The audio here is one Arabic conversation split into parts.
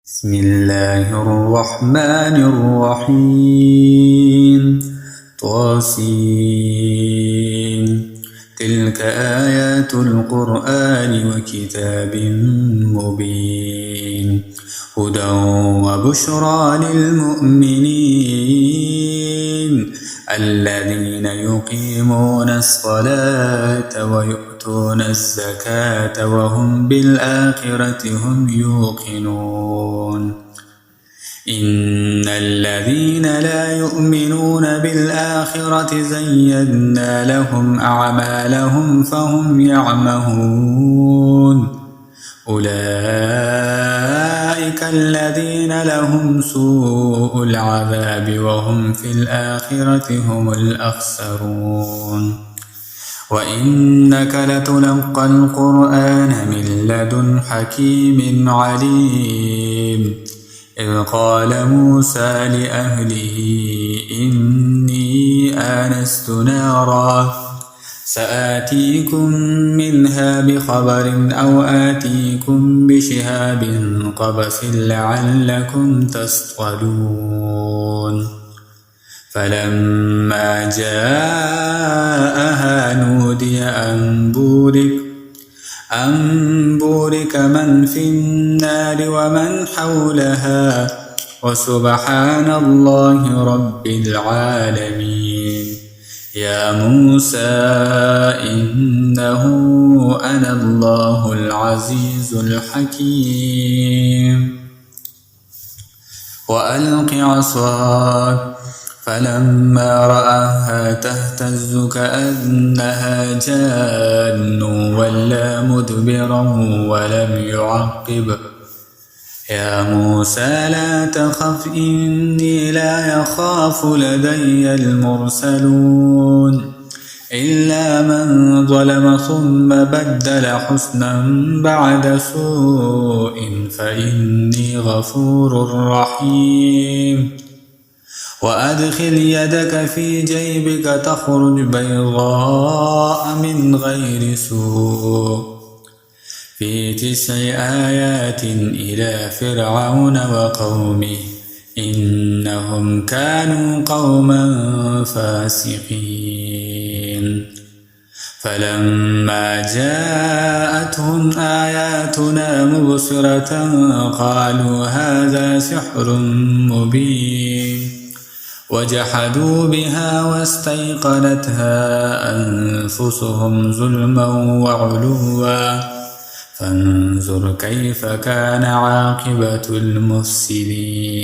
بسم الله الرحمن الرحيم طاسين تلك آيات القرآن وكتاب مبين هدى وبشرى للمؤمنين الذين يقيمون الصلاة ويؤتون الزكاة وهم بالآخرة هم يوقنون إن الذين لا يؤمنون بالآخرة زينا لهم أعمالهم فهم يعمهون أولئك الذين لهم سوء العذاب وهم في الآخرة هم الأخسرون وإنك لتلقى القرآن من لدن حكيم عليم إذ قال موسى لأهله إني آنست نارا سآتيكم منها بخبر أو آتيكم بشهاب قبس لعلكم تصطلون فلما جاءها نودي أن بورك من في النار ومن حولها وسبحان الله رب العالمين يا موسى إنه أنا الله العزيز الحكيم وألق عصاك فلما رآها تهتز كأنها جان ولا مدبرا ولم يعقب يا موسى لا تخف إني لا يخاف لدي المرسلون إلا من ظلم ثم بدل حسنا بعد سوء فإني غفور رحيم وأدخل يدك في جيبك تخرج بيضاء من غير سوء في 9 آيات إلى فرعون وقومه إنهم كانوا قوما فاسقين فلما جاءتهم آياتنا مبصرة قالوا هذا سحر مبين وجحدوا بها واستيقنتها أنفسهم ظلما وعلوا فانظر كيف كان عاقبة المفسدين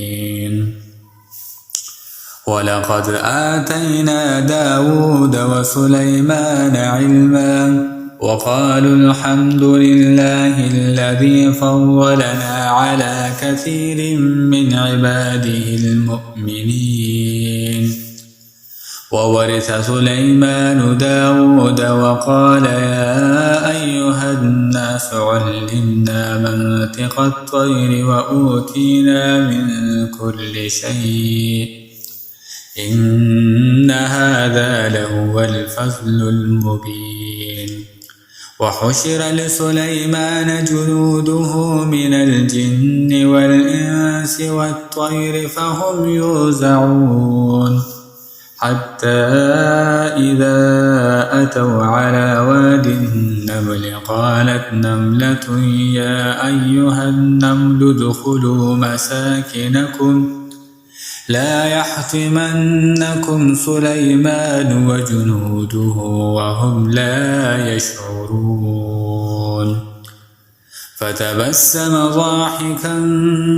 ولقد آتينا داود وسليمان علما وقالوا الحمد لله الذي فضلنا على كثير من عباده المؤمنين وورث سليمان داود وقال يا أيها الناس علمنا منطق الطير وأوتينا من كل شيء إن هذا لهو الفضل المبين وحشر لسليمان جنوده من الجن والإنس والطير فهم يوزعون حتى إذا أتوا على واد النمل قالت نملة يا أيها النمل ادخلوا مساكنكم لا يحطمنكم سليمان وجنوده وهم لا يشعرون فتبسم ضاحكا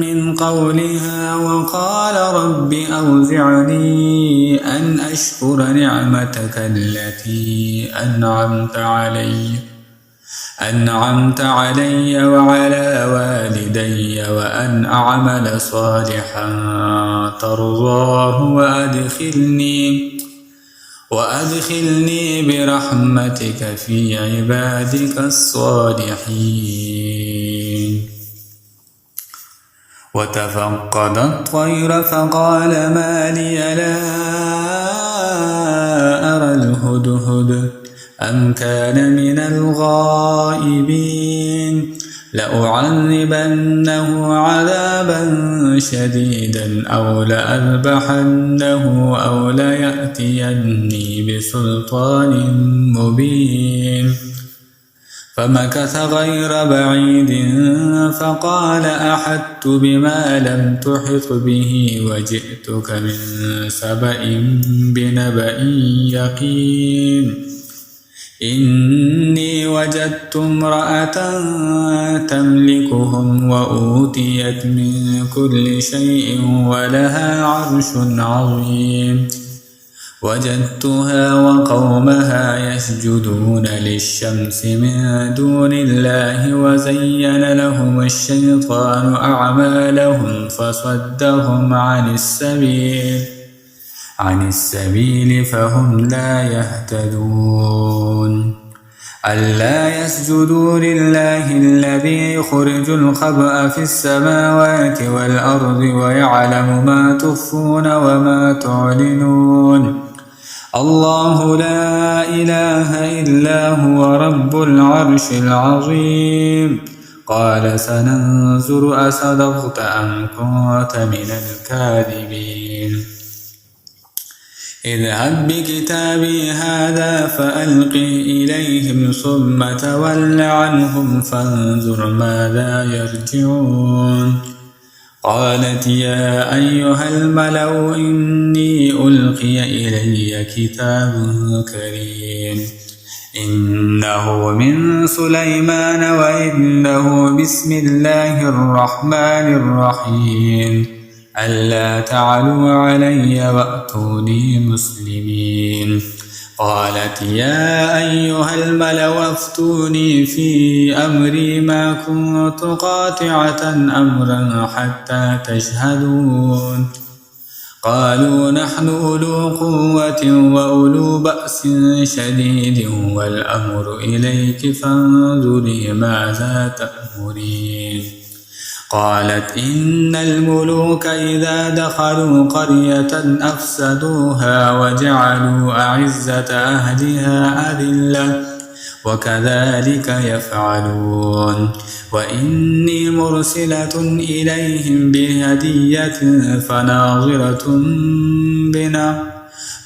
من قولها وقال رب أوزعني أن أشكر نعمتك التي أنعمت علي وعلى والدي وأن أعمل صالحا ترضاه وأدخلني برحمتك في عبادك الصالحين وتفقد الطير فقال ما لي لا أرى الهدهد أم كان من الغائبين لأعذبنه عذابا شديدا أو لأذبحنه أو ليأتيني بسلطان مبين. فمكث غير بعيد فقال أحطت بما لم تحط به وجئتك من سبأ بنبأ يقين. إني وجدت امرأة تملكهم وأوتيت من كل شيء ولها عرش عظيم. وجدتها وقومها يسجدون للشمس من دون الله وزين لهم الشيطان أعمالهم فصدهم عن السبيل فهم لا يهتدون. ألا يسجدوا لله الذي يخرج الخبأ في السماوات والأرض ويعلم ما تخفون وما تعلنون. الله لا إله إلا هو رب العرش العظيم. قال سننظر أصدقت أم كنت من الكاذبين. اذهب بكتابي هذا فألقه إليهم ثم تول عنهم فانظر ماذا يرجعون. قالت يا أيها الملأ إني ألقي إلي كتاب كريم إنه من سليمان وإنه بسم الله الرحمن الرحيم ألا تعلوا علي وأتوني مسلمين. قالت يا أيها الملأ افتوني في أمري ما كنت قاطعة أمرا حتى تشهدون. قالوا نحن أولو قوة وأولو بأس شديد والأمر إليك فانظري ماذا تأمرين. قالت إن الملوك إذا دخلوا قرية أفسدوها وجعلوا أعزة أهلها أذلة وكذلك يفعلون. وإني مرسلة إليهم بهدية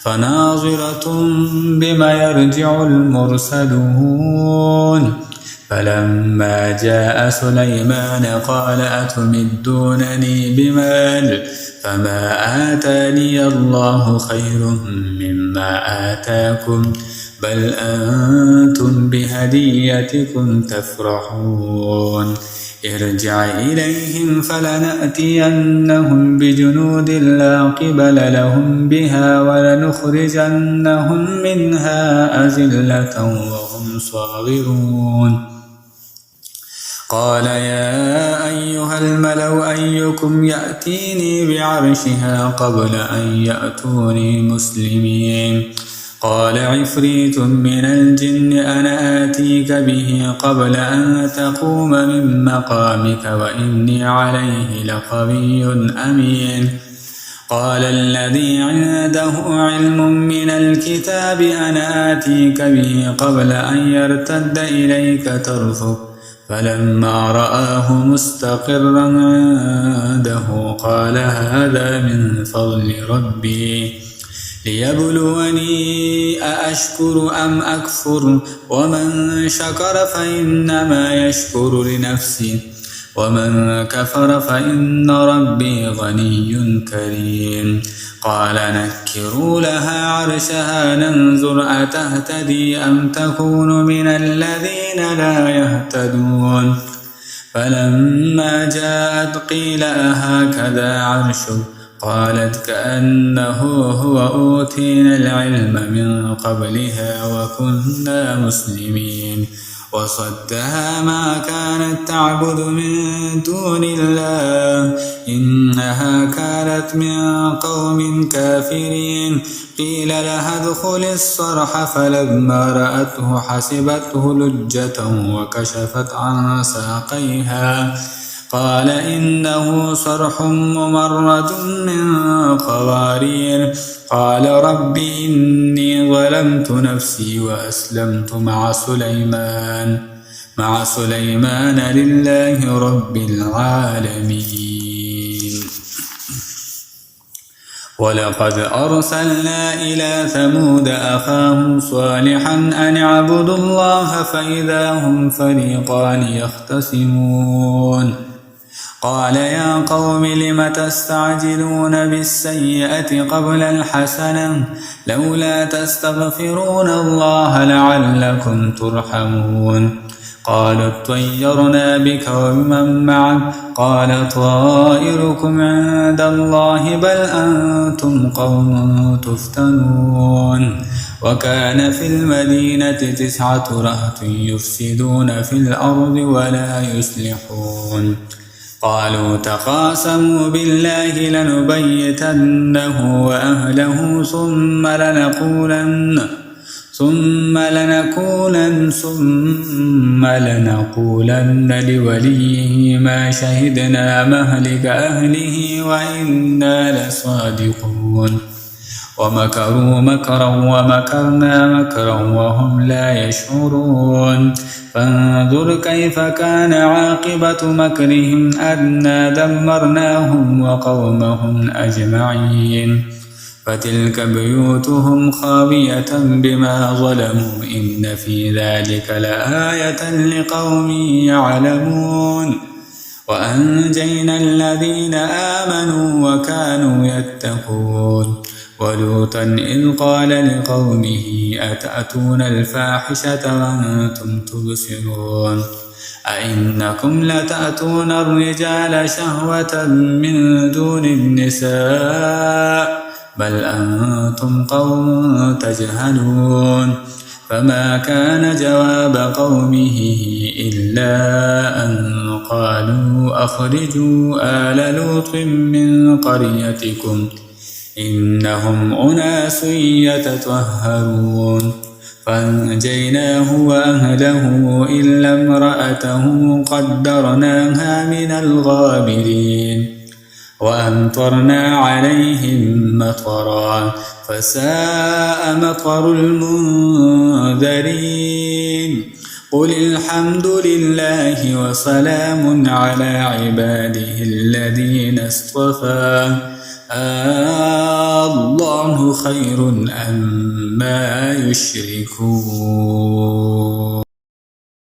فناظرة بما يرجع المرسلون. فلما جاء سليمان قال أتمدونني بمال فما آتاني الله خير مما آتاكم بل أنتم بهديتكم تفرحون. ارجع إليهم فلنأتينهم بجنود لا قبل لهم بها ولنخرجنهم منها أذلة وهم صاغرون. قال يا أيها الملأ أيكم يأتيني بعرشها قبل أن يأتوني مسلمين. قال عفريت من الجن أنا آتيك به قبل أن تقوم من مقامك وإني عليه لقوي أمين. قال الذي عنده علم من الكتاب أنا آتيك به قبل أن يرتد إليك طرفك فلما رآه مستقرا عنده قال هذا من فضل ربي ليبلوني أأشكر أم أكفر ومن شكر فإنما يشكر لنفسه ومن كفر فإن ربي غني كريم. قال نكروا لها عرشها ننظر أتهتدي أم تكون من الذين لا يهتدون. فلما جاءت قيل أهكذا عرشك قالت كأنه هو أوتينا العلم من قبلها وكنا مسلمين. وصدها ما كانت تعبد من دون الله إنها كانت من قوم كافرين. قيل لها ادخل الصرح فلما رأته حسبته لجة وكشفت عن ساقيها قال إنه صرح ممرد من قوارير. قال رب إني ظلمت نفسي وأسلمت مع سليمان مع سليمان لله رب العالمين. ولقد أرسلنا إلى ثمود أخاهم صالحا أن اعبدوا الله فإذا هم فريقان يختصمون. قال يا قوم لم تستعجلون بالسيئة قبل الحسنة لولا تستغفرون الله لعلكم ترحمون. قالوا اطيرنا بك وبمن معك قال طائركم عند الله بل أنتم قوم تفتنون. وكان في المدينة 9 رهط يفسدون في الأرض ولا يصلحون. قالوا تقاسموا بالله لنبيتنه وأهله ثم لنقولن لوليه ما شهدنا مهلك أهله وإنا لصادقون. ومكروا مكرا ومكرنا مكرا وهم لا يشعرون. فانظر كيف كان عاقبة مكرهم أنا دمرناهم وقومهم أجمعين. فتلك بيوتهم خاوية بما ظلموا إن في ذلك لآية لقوم يعلمون. وأنجينا الذين آمنوا وكانوا يتقون. ولوطا إذ قال لقومه أتأتون الفاحشة وأنتم تبصرون أئنكم لتأتون الرجال شهوة من دون النساء بل أنتم قوم تجهلون. فما كان جواب قومه إلا أن قالوا أخرجوا آل لوط من قريتكم إنهم أناس يتطهرون. فأنجيناه وأهله إلا امرأته قدرناها من الغابرين. وأمطرنا عليهم مطرا فساء مطر المنذرين. قل الحمد لله وسلام على عباده الذين اصطفى الله خير أما يشركون.